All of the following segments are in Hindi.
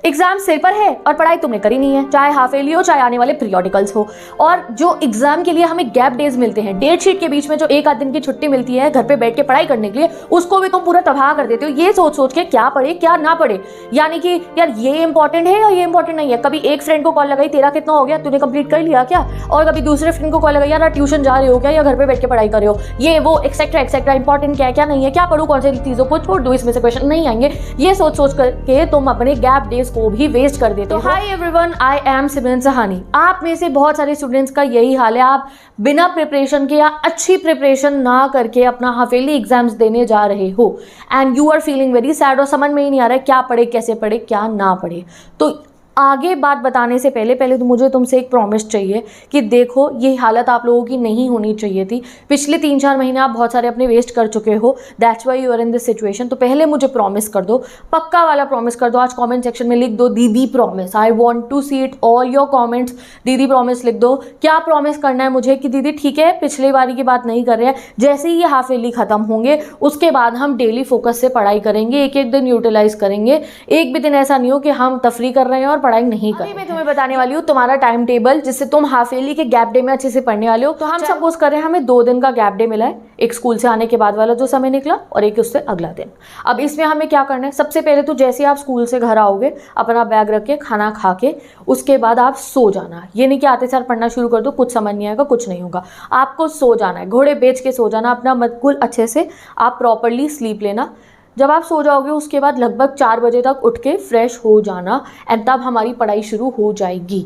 एग्जाम सिर पर है और पढ़ाई तुमने करी नहीं है, चाहे हाफ ईयरली हो चाहे आने वाले पीरियोडिकल्स हो। और जो एग्जाम के लिए हमें गैप डेज मिलते हैं, डेट शीट के बीच में जो एक आध दिन की छुट्टी मिलती है घर पे बैठ के पढ़ाई करने के लिए, उसको भी तुम पूरा तबाह कर देते हो ये सोच सोच के क्या पढ़े क्या ना पढ़े। यानी कि यार ये इंपॉर्टेंट है या ये इंपॉर्टेंट नहीं है। कभी एक फ्रेंड को कॉल लगाई, तेरा कितना हो गया, तूने कंप्लीट कर लिया क्या? और कभी दूसरे फ्रेंड को कॉल लगाई, यार ट्यूशन जा रहे हो क्या या घर पे बैठ के पढ़ाई कर रहे हो, ये वो एक्सेट्रा एक्सेट्रा, इंपॉर्टेंट क्या है क्या नहीं है, क्या पढ़ूं, कौन सी चीजों को छोड़ दूं, इसमें से क्वेश्चन नहीं आएंगे, ये सोच सोच करके तुम अपने गैप डेज को भी वेस्ट कर देते हो। हाय एवरीवन, आई एम सिमरन सहानी। आप में से बहुत सारे स्टूडेंट्स का यही हाल है, आप बिना प्रिपरेशन के या अच्छी प्रिपरेशन ना करके अपना हाफ ईयरली एग्जाम्स देने जा रहे हो and you are feeling very sad और समझ में ही नहीं आ रहा है क्या पढ़े, कैसे पढ़े, क्या ना पढ़े। तो आगे बात बताने से पहले तो मुझे तुमसे एक प्रॉमिस चाहिए कि देखो ये हालत आप लोगों की नहीं होनी चाहिए थी। पिछले 3-4 महीने आप बहुत सारे अपने वेस्ट कर चुके हो, that's why you are in this situation. तो पहले मुझे प्रॉमिस कर दो, पक्का वाला प्रॉमिस कर दो। आज कमेंट सेक्शन में लिख दो दीदी promise, I want to see it all your comments. दीदी प्रॉमिस लिख दो। क्या प्रॉमिस करना है मुझे कि दीदी ठीक है पिछली बारी की बात नहीं कर रहे हैं, जैसे ही ये हाफ ईयरली खत्म होंगे उसके बाद हम डेली फोकस से पढ़ाई करेंगे, एक एक दिन यूटिलाइज करेंगे। एक भी दिन ऐसा नहीं हो कि हम तफरी कर रहे हैं और पढ़ाई नहीं कर। मैं तुम्हें बताने वाली हूँ तुम्हारा टाइम टेबल, जिससे तुम हाफ ईयरली के गैप डे में अच्छे से पढ़ने वाले हो। तो हम सपोज कर रहे हैं हमें 2 दिन का गैप डे मिला है, एक स्कूल से आने के बाद वाला जो समय निकला और एक उससे अगला दिन। अब इसमें हमें क्या करना है, सबसे पहले तो जैसे आप स्कूल से घर आओगे अपना बैग रख के खाना खा के उसके बाद आप सो जाना। ये नहीं कि आते सार पढ़ना शुरू कर दो, कुछ समझ नहीं आएगा, कुछ नहीं होगा। आपको सो जाना है, घोड़े बेच के सो जाना अपना, बिल्कुल अच्छे से आप प्रॉपरली स्लीप लेना। जब आप सो जाओगे उसके बाद लगभग 4 बजे तक उठ के फ्रेश हो जाना एंड तब हमारी पढ़ाई शुरू हो जाएगी।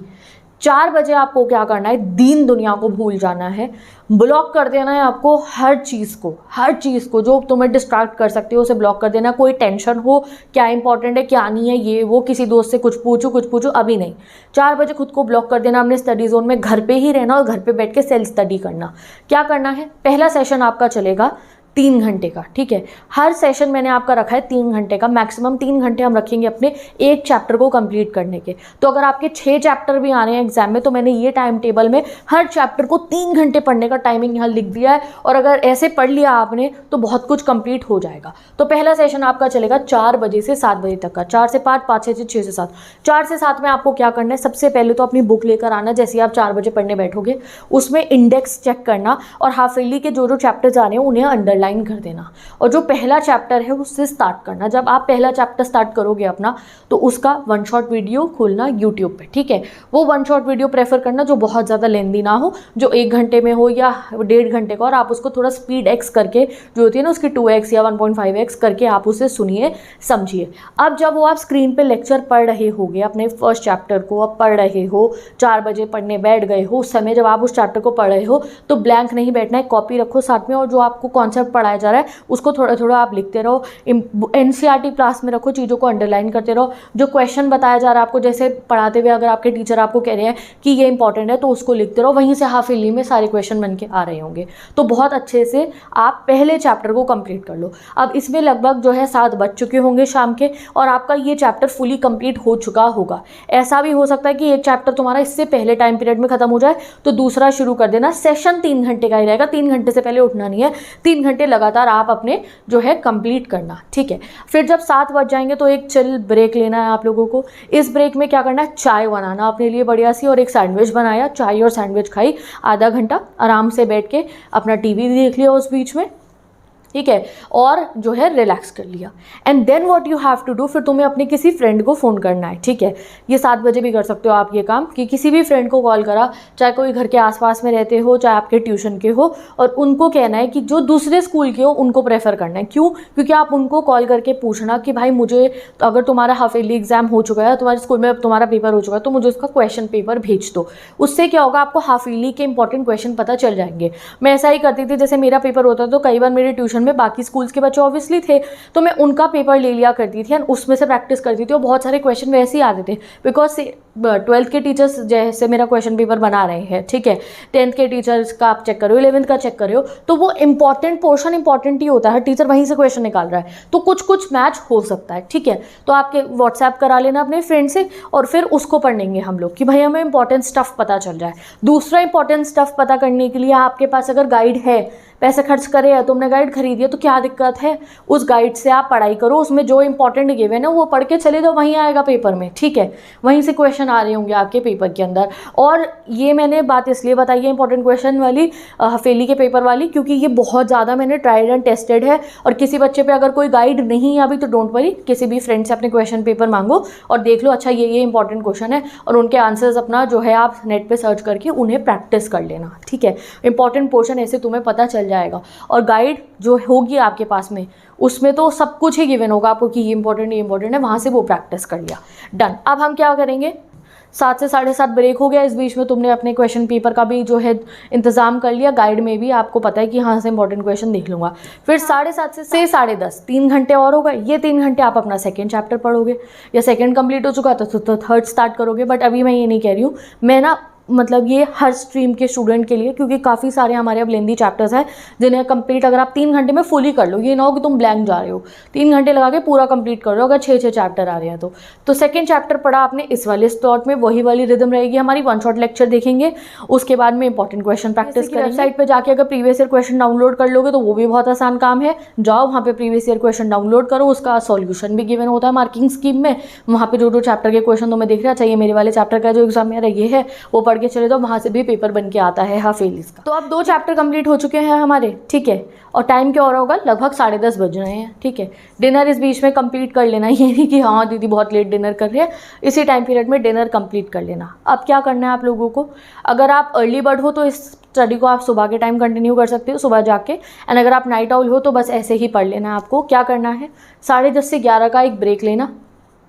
4 बजे आपको क्या करना है, दीन दुनिया को भूल जाना है, ब्लॉक कर देना है आपको हर चीज़ को जो तुम्हें डिस्ट्रैक्ट कर सकती हो उसे ब्लॉक कर देना। कोई टेंशन हो क्या इंपॉर्टेंट है क्या नहीं है, ये वो किसी दोस्त से कुछ पूछो अभी नहीं। 4 बजे खुद को ब्लॉक कर देना, अपने स्टडी जोन में घर पे ही रहना और घर पे बैठ के सेल्फ स्टडी करना। क्या करना है, पहला सेशन आपका चलेगा 3 घंटे का, ठीक है। हर सेशन मैंने आपका रखा है 3 घंटे का, मैक्सिमम 3 घंटे हम रखेंगे अपने एक चैप्टर को कंप्लीट करने के। तो अगर आपके 6 चैप्टर भी आ रहे हैं एग्जाम में तो मैंने ये टाइम टेबल में हर चैप्टर को 3 घंटे पढ़ने का टाइमिंग यहाँ लिख दिया है और अगर ऐसे पढ़ लिया आपने तो बहुत कुछ कंप्लीट हो जाएगा। तो पहला सेशन आपका चलेगा 4 बजे से 7 बजे तक का, 4 से 5, 5 से 6 से 7। 4 से 7 में आपको क्या करना है, सबसे पहले तो अपनी बुक लेकर आना। जैसे ही आप 4 बजे पढ़ने बैठोगे उसमें इंडेक्स चेक करना और हाफ ईयरली के जो चैप्टर्स आ रहे हैं उन्हें अंडरलाइन कर देना और जो पहला चैप्टर है उससे स्टार्ट करना। जब आप पहला चैप्टर स्टार्ट करोगे अपना तो उसका 1 शॉट वीडियो खोलना यूट्यूब पे, ठीक है। वो 1 शॉट वीडियो प्रेफर करना जो बहुत ज़्यादा लेंदी ना हो, जो 1 घंटे में हो या 1.5 घंटे का, और आप उसको थोड़ा स्पीड एक्स करके जो होती है ना उसकी 2x या 1.5x करके आप उसे सुनिए समझिए। अब जब वो आप स्क्रीन पे लेक्चर पढ़ रहे होगे अपने फर्स्ट चैप्टर को, अब पढ़ रहे हो 4 बजे पढ़ने बैठ गए हो, उस समय जब आप उस चैप्टर को पढ़ रहे हो तो ब्लैंक नहीं बैठना है, कॉपी रखो साथ में और जो आपको कॉन्सेप्ट पढ़ाया जा रहा है उसको थोड़ा थोड़ा आप लिखते रहो। एनसीईआरटी क्लास में रखो, चीज़ों को अंडरलाइन करते रहो। जो क्वेश्चन बताया जा रहा है आपको, जैसे पढ़ाते हुए अगर आपके टीचर आपको कह रहे हैं कि ये इंपॉर्टेंट है तो उसको लिखते रहो, वहीं से हाफ ईयरली में सारे क्वेश्चन बन के आ रहे होंगे। तो बहुत अच्छे से आप पहले चैप्टर को कंप्लीट कर लो। अब इसमें लगभग जो है 7 बज चुके होंगे शाम के और आपका ये चैप्टर फुली कंप्लीट हो चुका होगा। ऐसा भी हो सकता है कि एक चैप्टर तुम्हारा इससे पहले टाइम पीरियड में खत्म हो जाए तो दूसरा शुरू कर देना। सेशन 3 घंटे का ही रहेगा, 3 घंटे से पहले उठना नहीं है, 3 घंटे लगातार आप अपने जो है कंप्लीट करना, ठीक है। फिर जब 7 बज जाएंगे तो एक चिल ब्रेक लेना है आप लोगों को। इस ब्रेक में क्या करना है, चाय बनाना अपने लिए बढ़िया सी और एक सैंडविच बनाया, चाय और सैंडविच खाई, आधा घंटा आराम से बैठ के अपना टीवी देख लिया उस बीच में, ठीक है, और जो है रिलैक्स कर लिया। And then what you have to do, फिर तुम्हें अपने किसी फ्रेंड को फ़ोन करना है, ठीक है। ये 7 बजे भी कर सकते हो आप ये काम कि किसी भी फ्रेंड को कॉल करा, चाहे कोई घर के आसपास में रहते हो चाहे आपके ट्यूशन के हो, और उनको कहना है कि जो दूसरे स्कूल के हो उनको प्रेफर करना है। क्यों? क्योंकि आप उनको कॉल करके पूछना कि भाई मुझे तो अगर तुम्हारा हाफ ईयरली एग्जाम हो चुका है, तुम्हारे स्कूल में तुम्हारा पेपर हो चुका है तो मुझे उसका क्वेश्चन पेपर भेज दो। उससे क्या होगा, आपको हाफ ईयरली के इंपॉर्टेंट क्वेश्चन पता चल जाएंगे। मैं ऐसा ही करती थी, जैसे मेरा पेपर होता तो कई बार मेरे ट्यूशन में बाकी स्कूल्स बच्चे ऑब्वियसली थे तो मैं उनका पेपर ले लिया करती थी और उसमें से प्रैक्टिस करती थी और बहुत सारे क्वेश्चन वैसे ही आते थे बिकॉज 12th के टीचर्स जैसे मेरा क्वेश्चन पेपर बना रहे हैं, ठीक है, 10th के टीचर्स का आप चेक करो, 11th का चेक करो, तो वो इंपॉर्टेंट पोर्शन इंपॉर्टेंट ही होता है, टीचर वहीं से क्वेश्चन निकाल रहा है तो कुछ कुछ मैच हो सकता है, ठीक है। तो आपके व्हाट्सएप करा लेना अपने फ्रेंड से और फिर उसको पढ़ेंगे हम लोग कि भाई हमें इंपॉर्टेंट स्टफ पता चल जाए। दूसरा इंपॉर्टेंट स्टफ पता करने के लिए आपके पास अगर गाइड है, पैसे खर्च करे है, तुमने गाइड खरीदी है, तो क्या दिक्कत है, उस गाइड से आप पढ़ाई करो, उसमें जो इंपॉर्टेंट गिवन है वो पढ़ के चले जाओ, वहीं आएगा पेपर में, ठीक है, वहीं से क्वेश्चन आ रहे होंगे आपके पेपर के अंदर। और ये मैंने बात इसलिए बताई है इंपॉर्टेंट क्वेश्चन वाली, हफेली के पेपर वाली, क्योंकि ये बहुत ज़्यादा मैंने ट्राइड एंड टेस्टेड है। और किसी बच्चे पे अगर कोई गाइड नहीं है अभी तो डोंट वरी, किसी भी फ्रेंड से अपने क्वेश्चन पेपर मांगो और देख लो अच्छा ये इंपॉर्टेंट क्वेश्चन है, और उनके आंसर्स अपना जो है आप नेट पे सर्च करके उन्हें प्रैक्टिस कर लेना, ठीक है। इंपॉर्टेंट पोर्शन ऐसे तुम्हें पता चल जाएगा। और गाइड जो होगी आपके पास में उसमें तो सब कुछ ही गिवन होगा आपको कि ये इंपॉर्टेंट है, वहाँ से वो प्रैक्टिस कर लिया, डन। अब हम क्या करेंगे, 7 से 7:30 ब्रेक हो गया, इस बीच में तुमने अपने क्वेश्चन पेपर का भी जो है इंतजाम कर लिया, गाइड में भी आपको पता है कि हाँ से इंपॉर्टेंट क्वेश्चन देख लूँगा। फिर 7:30 से 10:30 3 घंटे और हो गए, ये 3 घंटे आप अपना सेकंड चैप्टर पढ़ोगे, या सेकंड कंप्लीट हो चुका तो थर्ड स्टार्ट करोगे। बट अभी मैं ये नहीं कह रही हूँ, मैं ना मतलब ये हर स्ट्रीम के स्टूडेंट के लिए, क्योंकि काफ़ी सारे हमारे अब लेंदी चैप्टर्स हैं जिन्हें कंप्लीट अगर आप 3 घंटे में फुली कर लो, ये ना हो कि तुम ब्लैंक जा रहे हो, 3 घंटे लगा के पूरा कंप्लीट कर रहे हो अगर 6 चैप्टर आ रहे हैं तो सेकंड चैप्टर पढ़ा आपने इस वाले स्लॉट में, वही वाली रिदम रहेगी हमारी, 1 शॉट लेक्चर देखेंगे, उसके बाद में इंपॉर्टेंट क्वेश्चन प्रैक्टिस करेंगे। वेबसाइट पर जाके अगर प्रीवियस ईयर क्वेश्चन डाउनलोड कर लोगे तो वो भी बहुत आसान काम है, जाओ वहाँ पे प्रीवियस ईयर क्वेश्चन डाउनलोड करो, उसका सॉल्यूशन भी गिवन होता है मार्किंग स्कीम में, वहाँ पे जो चैप्टर के क्वेश्चन तुम्हें दिख रहा चाहिए, मेरे वाले चैप्टर का जो एग्जाम मेरा ये है वो पढ़ के चले जाओ, वहाँ से पेपर बन के आता है हाफेलीज का। तो अब 2 चैप्टर कंप्लीट हो चुके हैं हमारे, ठीक है। और टाइम क्या हो रहा होगा, लगभग 10:30 बज रहे हैं, ठीक है। डिनर इस बीच में कंप्लीट कर लेना, ये नहीं कि हाँ दीदी बहुत लेट डिनर कर रही है, इसी टाइम पीरियड में डिनर कंप्लीट कर लेना। अब क्या करना है आप लोगों को, अगर आप अर्ली बर्ड हो तो इस स्टडी को आप सुबह के टाइम कंटिन्यू कर सकते हो, सुबह जाके, एंड अगर आप नाइट आउल हो तो बस ऐसे ही पढ़ लेना है। आपको क्या करना है, 10:30 से 11 का एक ब्रेक लेना,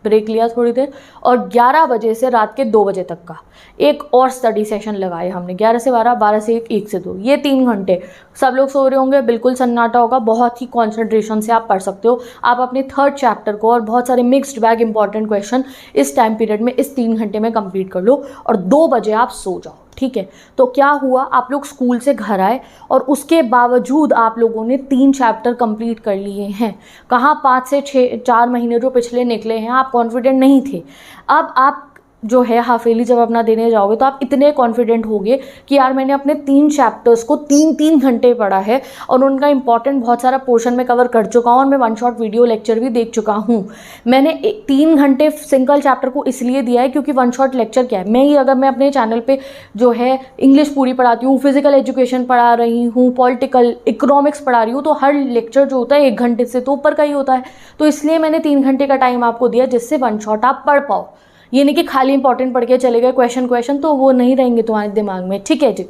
ब्रेक लिया थोड़ी देर, और 11 बजे से रात के 2 बजे तक का एक और स्टडी सेशन लगाए हमने, 11 से 12, 12 से 1, 1 से 2, ये 3 घंटे सब लोग सो रहे होंगे, बिल्कुल सन्नाटा होगा, बहुत ही कॉन्सेंट्रेशन से आप पढ़ सकते हो। आप अपने थर्ड चैप्टर को और बहुत सारे मिक्स्ड बैग इंपॉर्टेंट क्वेश्चन इस टाइम पीरियड में, इस 3 घंटे में कंप्लीट कर लो और 2 बजे आप सो जाओ, ठीक है। तो क्या हुआ, आप लोग स्कूल से घर आए और उसके बावजूद आप लोगों ने 3 चैप्टर कंप्लीट कर लिए हैं। कहाँ 5 से 4 महीने जो पिछले निकले हैं आप कॉन्फिडेंट नहीं थे, अब आप जो है हाफेली जब अपना देने जाओगे तो आप इतने कॉन्फिडेंट होगे कि यार मैंने अपने 3 चैप्टर्स को 3-3 घंटे पढ़ा है और उनका इंपॉर्टेंट बहुत सारा पोर्शन में कवर कर चुका हूँ और मैं 1 शॉट वीडियो लेक्चर भी देख चुका हूँ। मैंने 3 घंटे सिंगल चैप्टर को इसलिए दिया है क्योंकि 1 शॉट लेक्चर क्या है, मैं ही अगर मैं अपने चैनल पर जो है इंग्लिश पूरी पढ़ाती हूँ, फिजिकल एजुकेशन पढ़ा रही हूँ, पॉलिटिकल इकोनॉमिक्स पढ़ा रही हूँ, तो हर लेक्चर जो होता है 1 घंटे से तो ऊपर का ही होता है। तो इसलिए मैंने 3 घंटे का टाइम आपको दिया जिससे 1 शॉट आप पढ़ पाओ। ये नहीं कि खाली इंपॉर्टेंट पढ़ के चले गए, क्वेश्चन तो वो नहीं रहेंगे तुम्हारे दिमाग में, ठीक है जी।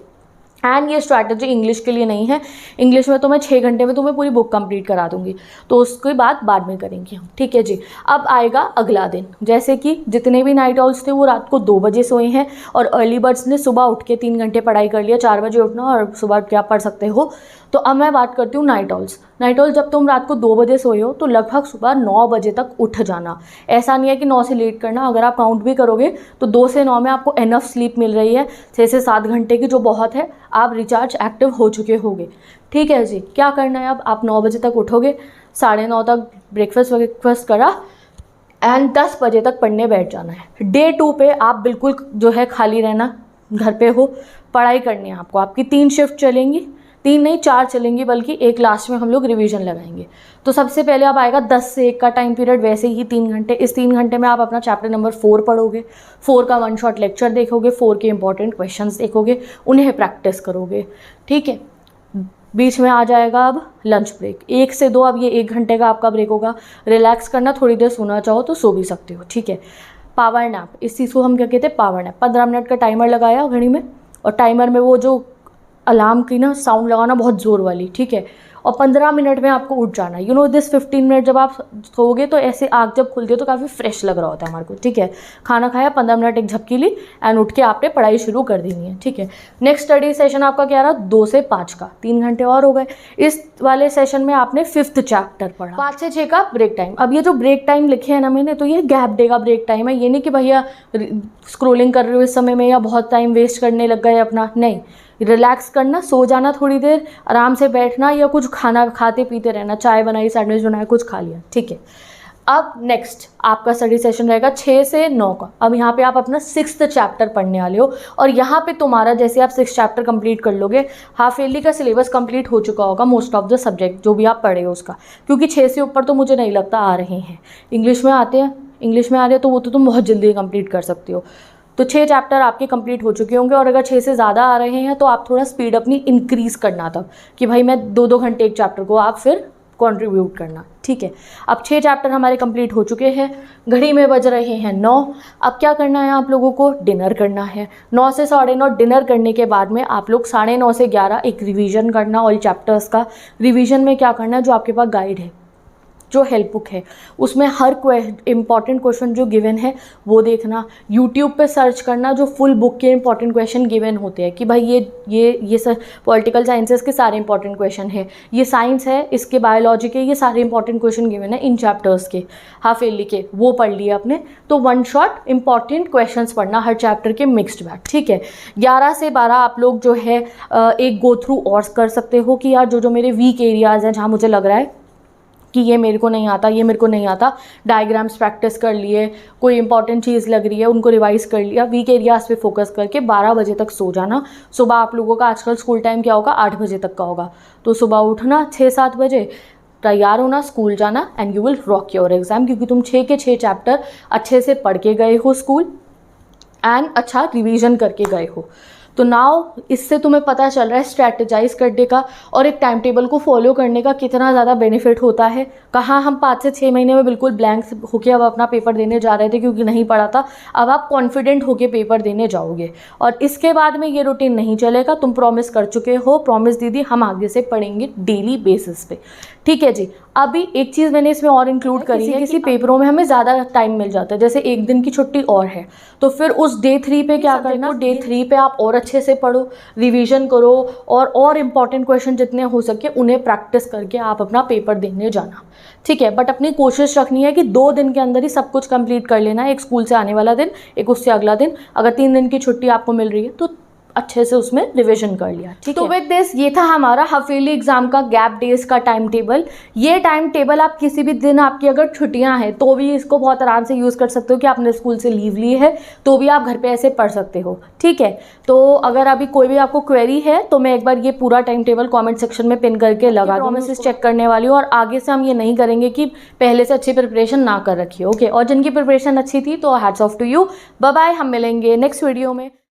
एंड ये स्ट्रैटेजी इंग्लिश के लिए नहीं है, इंग्लिश में तो मैं 6 घंटे में तुम्हें पूरी बुक कंप्लीट करा दूंगी, तो उसकी बात बाद में करेंगे हम, ठीक है जी। अब आएगा अगला दिन, जैसे कि जितने भी नाइट ऑल्स थे वो रात को 2 बजे सोए हैं और अर्ली बर्ड्स ने सुबह उठ के 3 घंटे पढ़ाई कर लिया, 4 बजे उठना और सुबह क्या पढ़ सकते हो। तो अब मैं बात करती हूँ नाइट ऑल्स। नाइट ऑल जब तुम रात को 2 बजे सोए हो तो लगभग सुबह 9 बजे तक उठ जाना। ऐसा नहीं है कि 9 से लेट करना, अगर आप काउंट भी करोगे तो 2 से 9 में आपको एनफ स्लीप मिल रही है, 6 से 7 घंटे की, जो बहुत है, आप रिचार्ज एक्टिव हो चुके होगे, ठीक है जी। क्या करना है, अब आप 9 बजे तक उठोगे, 9:30 तक ब्रेकफास्ट करा एंड 10 बजे तक पढ़ने बैठ जाना है। डे 2 पे आप बिल्कुल जो है खाली रहना, घर पे हो, पढ़ाई करनी है आपको। आपकी 3 शिफ्ट चलेंगी, 3 नहीं 4 चलेंगी, बल्कि एक लास्ट में हम लोग रिवीजन लगाएंगे। तो सबसे पहले अब आएगा 10 से 1 का टाइम पीरियड, वैसे ही 3 घंटे। इस 3 घंटे में आप अपना चैप्टर नंबर 4 पढ़ोगे, 4 का 1 शॉट लेक्चर देखोगे, 4 के इंपॉर्टेंट क्वेश्चंस देखोगे, उन्हें प्रैक्टिस करोगे, ठीक है। बीच में आ जाएगा अब लंच ब्रेक, 1 से 2, अब ये 1 घंटे का आपका ब्रेक होगा। रिलैक्स करना, थोड़ी देर सोना चाहो तो सो भी सकते हो, ठीक है। पावर नैप, इस चीज़ को हम क्या कहते हैं, पावर नैप। 15 मिनट का टाइमर लगाया घड़ी में, और टाइमर में वो जो अलार्म की ना साउंड लगाना बहुत ज़ोर वाली, ठीक है। और 15 मिनट में आपको उठ जाना है। यू नो दिस 15 मिनट जब आप सोओगे तो ऐसे आँख जब खुलती है तो काफ़ी फ्रेश लग रहा होता है हमारे को, ठीक है। खाना खाया, 15 मिनट एक झपकी ली एंड उठ के आपने पढ़ाई शुरू कर देनी है, ठीक है। नेक्स्ट स्टडी सेशन आपका क्या रहा, 2 से 5 का, 3 घंटे और हो गए। इस वाले सेशन में आपने 5th चैप्टर पढ़ा। 5 से 6 का ब्रेक टाइम। अब ये जो ब्रेक टाइम लिखे हैं ना मैंने, तो ये गैप डे का ब्रेक टाइम है। ये नहीं कि भैया स्क्रोलिंग कर रहे हो इस समय में या बहुत टाइम वेस्ट करने लग गए अपना, नहीं। रिलैक्स करना, सो जाना थोड़ी देर, आराम से बैठना या कुछ खाना खाते पीते रहना, चाय बनाई, सैंडविच बनाया, कुछ खा लिया, ठीक है। अब नेक्स्ट आपका स्टडी सेशन रहेगा 6 से 9 का। अब यहाँ पे आप अपना 6th चैप्टर पढ़ने वाले हो और यहाँ पे तुम्हारा जैसे आप 6 चैप्टर कंप्लीट कर लोगे, हाफ ईयरली का सिलेबस कंप्लीट हो चुका होगा मोस्ट ऑफ द सब्जेक्ट जो भी आप पढ़े हो उसका, क्योंकि 6 से ऊपर तो मुझे नहीं लगता आ रहे हैं। इंग्लिश में आते हैं, इंग्लिश में आ रहे हैं तो वो तो तुम बहुत जल्दी कंप्लीट कर सकते हो। तो 6 चैप्टर आपके कंप्लीट हो चुके होंगे और अगर 6 से ज़्यादा आ रहे हैं तो आप थोड़ा स्पीड अपनी इंक्रीज़ करना तब कि भाई मैं 2-2 घंटे एक चैप्टर को आप फिर कंट्रीब्यूट करना, ठीक है। अब 6 चैप्टर हमारे कंप्लीट हो चुके हैं, घड़ी में बज रहे हैं 9। अब क्या करना है आप लोगों को, डिनर करना है। 9 से 9:30 डिनर करने के बाद में आप लोग 9:30 से 11 एक रिवीजन करना ऑल चैप्टर्स का। रिवीजन में क्या करना है, जो आपके पास गाइड है, जो हेल्प बुक है, उसमें हर इंपॉर्टेंट क्वेश्चन जो गिवन है वो देखना। यूट्यूब पे सर्च करना जो फुल बुक के इंपॉर्टेंट क्वेश्चन गिवन होते हैं कि भाई ये सर पॉलिटिकल साइंसेस के सारे इंपॉर्टेंट क्वेश्चन है, ये साइंस है इसके बायोलॉजी के ये सारे इंपॉर्टेंट क्वेश्चन गिवन है इन चैप्टर्स के हाफ ईयरली के, वो पढ़ लिए आपने। तो 1 शॉट इंपॉर्टेंट क्वेश्चन पढ़ना हर चैप्टर के मिक्स्ड बैग, ठीक है। 11 से 12 आप लोग जो है एक गो थ्रू और कर सकते हो कि यार जो मेरे वीक एरियाज़ हैं, जहाँ मुझे लग रहा है कि ये मेरे को नहीं आता, ये मेरे को नहीं आता, डायग्राम्स प्रैक्टिस कर लिए, कोई इंपॉर्टेंट चीज़ लग रही है उनको रिवाइज कर लिया। वीक एरियाज़ पे फोकस करके 12 बजे तक सो जाना। सुबह आप लोगों का आजकल स्कूल टाइम क्या होगा, 8 बजे तक का होगा, तो सुबह उठना 6-7 बजे, तैयार होना, स्कूल जाना and you will rock your exam, क्योंकि तुम 6 के 6 चैप्टर अच्छे से पढ़ के गए हो स्कूल एंड अच्छा रिवीजन करके गए हो। तो नाउ इससे तुम्हें पता चल रहा है स्ट्रैटेजाइज करने का और एक टाइम टेबल को फॉलो करने का कितना ज़्यादा बेनिफिट होता है। कहाँ हम 5 से 6 महीने में बिल्कुल ब्लैंक होके अब अपना पेपर देने जा रहे थे क्योंकि नहीं पढ़ा था, अब आप कॉन्फिडेंट होके पेपर देने जाओगे और इसके बाद में ये रूटीन नहीं चलेगा। तुम प्रॉमिस कर चुके हो, प्रॉमिस दीदी हम आगे से पढ़ेंगे डेली बेसिस पे, ठीक है जी। अभी एक चीज़ मैंने इसमें और इंक्लूड करी है, किसी पेपरों में हमें ज़्यादा टाइम मिल जाता है, जैसे एक दिन की छुट्टी और है, तो फिर उस डे 3 पे क्या करना, डे 3 पे आप और अच्छे से पढ़ो, रिवीजन करो और इम्पॉर्टेंट क्वेश्चन जितने हो सके उन्हें प्रैक्टिस करके आप अपना पेपर देने जाना, ठीक है। बट अपनी कोशिश रखनी है कि 2 दिन के अंदर ही सब कुछ कंप्लीट कर लेना है। एक स्कूल से आने वाला दिन, एक उससे अगला दिन, अगर 3 दिन की छुट्टी आपको मिल रही है तो अच्छे से उसमें रिवीजन कर लिया, ठीक है। तो विद दिस ये था हमारा हाफ ईयरली एग्जाम का गैप डेज का टाइम टेबल। ये टाइम टेबल आप किसी भी दिन आपकी अगर छुट्टियां हैं तो भी इसको बहुत आराम से यूज़ कर सकते हो कि आपने स्कूल से लीव ली है तो भी आप घर पे ऐसे पढ़ सकते हो, ठीक है। तो अगर अभी कोई भी आपको क्वेरी है तो मैं एक बार ये पूरा टाइम टेबल कॉमेंट सेक्शन में पिन करके लगा दूँ, मैं चेक करने वाली हूँ और आगे से हम ये नहीं करेंगे कि पहले से अच्छी प्रिपरेशन ना कर रखी है, ओके। और जिनकी प्रिपरेशन अच्छी थी तो hats off to you, bye bye, हम मिलेंगे नेक्स्ट वीडियो में।